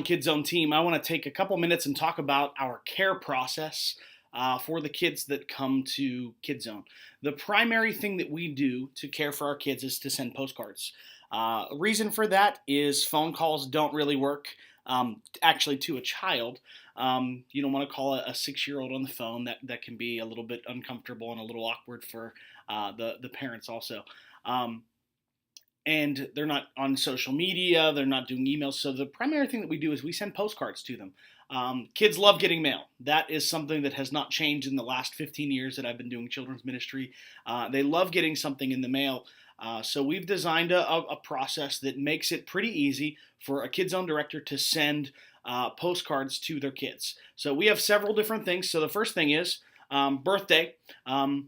Kids Zone team, I want to take a couple minutes and talk about our care process for the kids that come to Kids Zone. The primary thing that we do to care for our kids is to send postcards. Reason for that is phone calls don't really work. Actually, to a child, you don't want to call a 6-year-old on the phone. That can be a little bit uncomfortable and a little awkward for the parents also. And they're not on social media, they're not doing emails. So the primary thing that we do is we send postcards to them. Kids love getting mail. That is something that has not changed in the last 15 years that I've been doing children's ministry. They love getting something in the mail. So we've designed a process that makes it pretty easy for a Kids Zone director to send postcards to their kids. So we have several different things. So the first thing is birthday.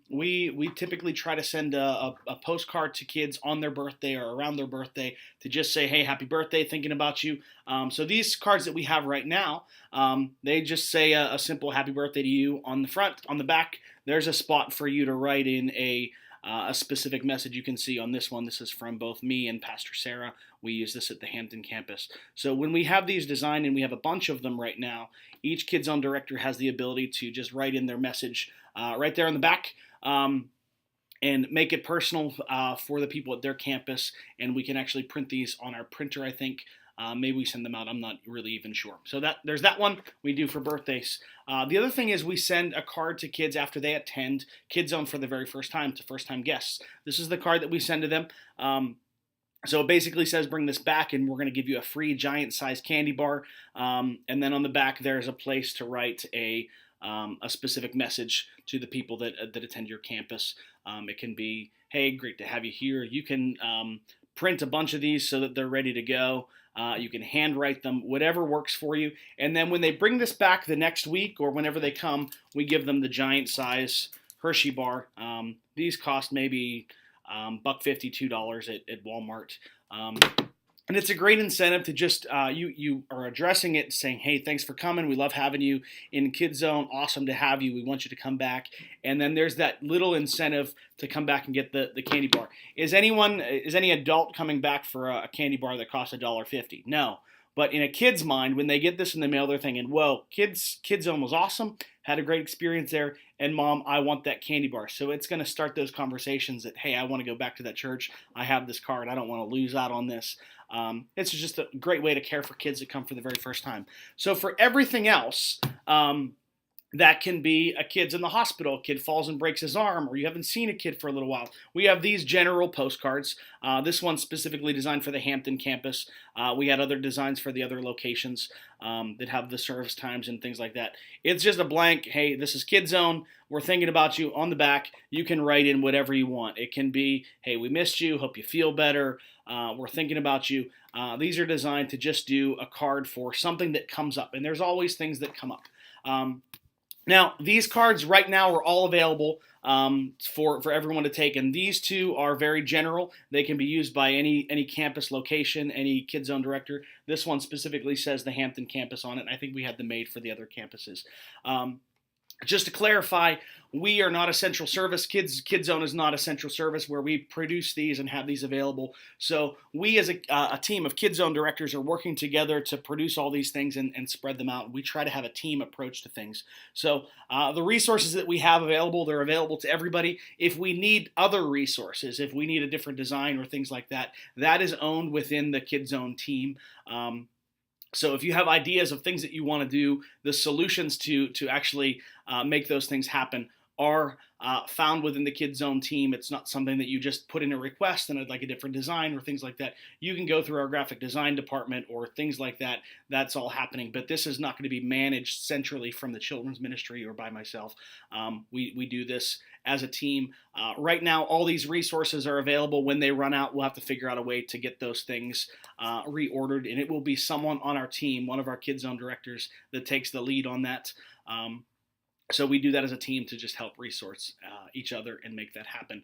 We typically try to send a postcard to kids on their birthday or around their birthday to just say, hey, happy birthday, thinking about you. So these cards that we have right now, they just say a simple happy birthday to you on the front. On the back, there's a spot for you to write in a specific message. You can see on this one, this is from both me and Pastor Sarah. We use this at the Hampton campus. So when we have these designed, and we have a bunch of them right now, each Kids Zone director has the ability to just write in their message right there on the back and make it personal for the people at their campus. And we can actually print these on our printer, I think. Maybe we send them out. I'm not really even sure. So there's that one we do for birthdays. The other thing is we send a card to kids after they attend Kids Zone for the very first time, to first-time guests. This is the card that we send to them. So it basically says, bring this back, and we're going to give you a free giant-sized candy bar. And then on the back, there's a place to write a specific message to the people that attend your campus. It can be, hey, great to have you here. You can print a bunch of these so that they're ready to go. You can handwrite them, whatever works for you. And then when they bring this back the next week or whenever they come, we give them the giant size Hershey bar. These cost maybe $1.50, $2 at Walmart. And it's a great incentive to just, you are addressing it, saying, hey, thanks for coming. We love having you in Kids Zone. Awesome to have you. We want you to come back. And then there's that little incentive to come back and get the candy bar. Is any adult coming back for a candy bar that costs $1.50? No. But in a kid's mind, when they get this in the mail, they're thinking, whoa, Kids Zone was awesome, had a great experience there, and Mom, I want that candy bar. So it's going to start those conversations that, hey, I want to go back to that church. I have this card. I don't want to lose out on this. It's just a great way to care for kids that come for the very first time. So for everything else, that can be a kid's in the hospital, a kid falls and breaks his arm, or you haven't seen a kid for a little while. We have these general postcards. This one's specifically designed for the Hampton campus. We had other designs for the other locations that have the service times and things like that. It's just a blank, hey, this is Kids Zone. We're thinking about you. On the back, you can write in whatever you want. It can be, hey, we missed you. Hope you feel better. We're thinking about you. These are designed to just do a card for something that comes up. And there's always things that come up. Now, these cards right now are all available for everyone to take, and these two are very general. They can be used by any campus location, any Kids Zone director. This one specifically says the Hampton campus on it, and I think we had them made for the other campuses. Just to clarify, we are not a central service. Kids Zone is not a central service where we produce these and have these available. So we as a team of Kids Zone directors are working together to produce all these things and spread them out. We try to have a team approach to things. So the resources that we have available, they're available to everybody. If we need other resources, if we need a different design or things like that, that is owned within the Kids Zone team. So if you have ideas of things that you want to do, the solutions to actually make those things happen are found within the Kids Zone team. It's not something that you just put in a request and I'd like a different design or things like that. You can go through our graphic design department or things like that. That's all happening. But this is not going to be managed centrally from the children's ministry or by myself. We do this as a team. Right now, all these resources are available. When they run out, we'll have to figure out a way to get those things reordered. And it will be someone on our team, one of our Kids Zone directors, that takes the lead on that. So we do that as a team to just help resource each other and make that happen.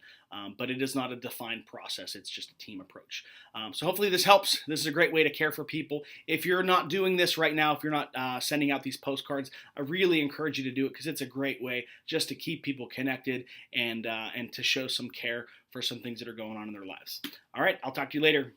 But it is not a defined process. It's just a team approach. So hopefully this helps. This is a great way to care for people. If you're not doing this right now, if you're not sending out these postcards, I really encourage you to do it because it's a great way just to keep people connected and to show some care for some things that are going on in their lives. All right, I'll talk to you later.